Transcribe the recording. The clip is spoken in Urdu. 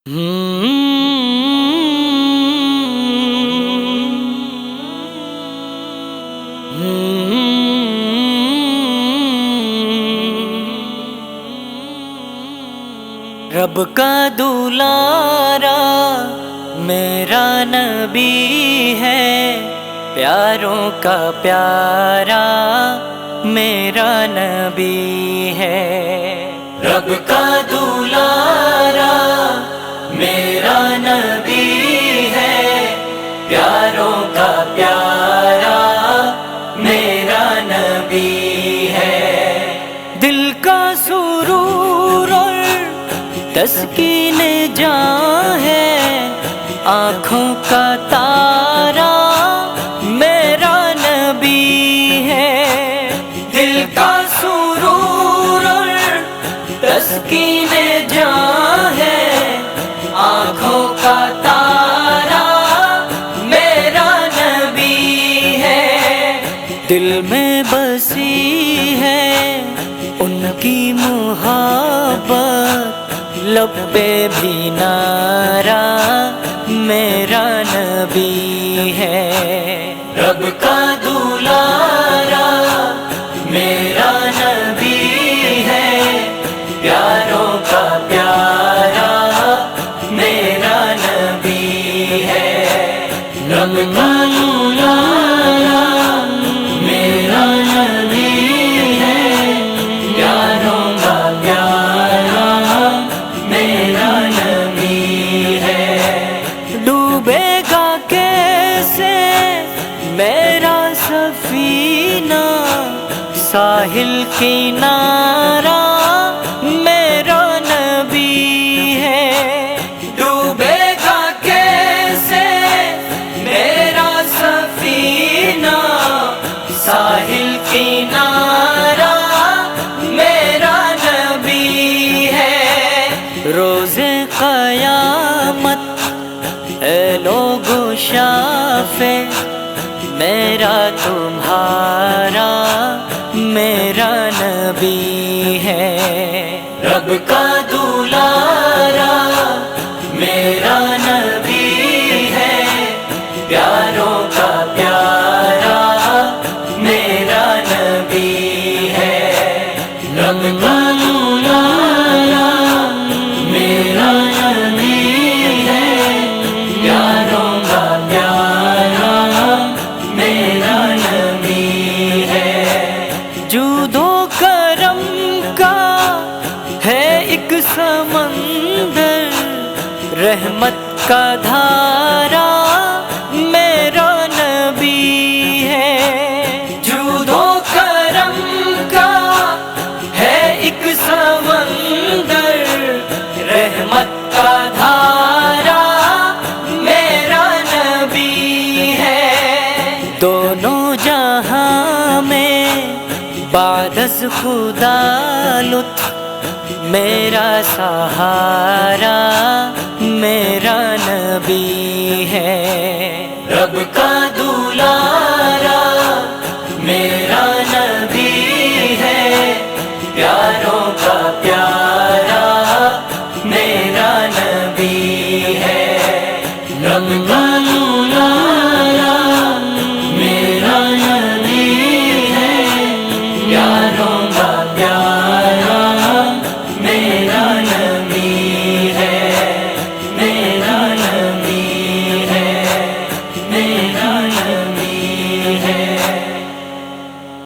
رب کا دلارا میرا نبی ہے، پیاروں کا پیارا میرا نبی ہے۔ رب کا دلارا میرا نبی ہے، پیاروں کا پیارا میرا نبی ہے۔ دل کا سرور اور تسکین جاں ہے، آنکھوں کا تارا میرا نبی ہے۔ دل کا سرور اور تسکین جاں ہے، آنکھوں کا تارا میرا نبی ہے۔ دل میں بسی ہے ان کی محبت، لب پہ بھی نعرہ میرا نبی ہے۔ رب کا دلارا میرا نبی ہے، پیاروں کا پیارا میرا نبی ہے۔ رب کا دلارا میرا نبی ہے، پیاروں کا پیارا میرا نبی ہے۔ ڈوبے گا کیسے میرا سفینہ، ساحل کنارہ میرا نبی ہے۔ ڈوبے گا کیسے میرا سفینہ، ساحل کنارہ میرا نبی ہے۔ روز قیامت اے لوگو شافع میرا تمہارا میرا نبی ہے۔ رب کا دلارا میرا نبی ہے، پیاروں کا پیارا میرا نبی ہے۔ رب کا دلارا میرا نبی ہے، پیاروں کا پیارا میرا نبی ہے۔ جود و کرم کا ہے ایک سمندر، رحمت کا دھارا میرا نبی ہے۔ جود و کرم کا ہے ایک سمندر، رحمت کا دھارا میرا نبی ہے۔ دونوں جہاں میں بعد از خدا لطف میرا سہارا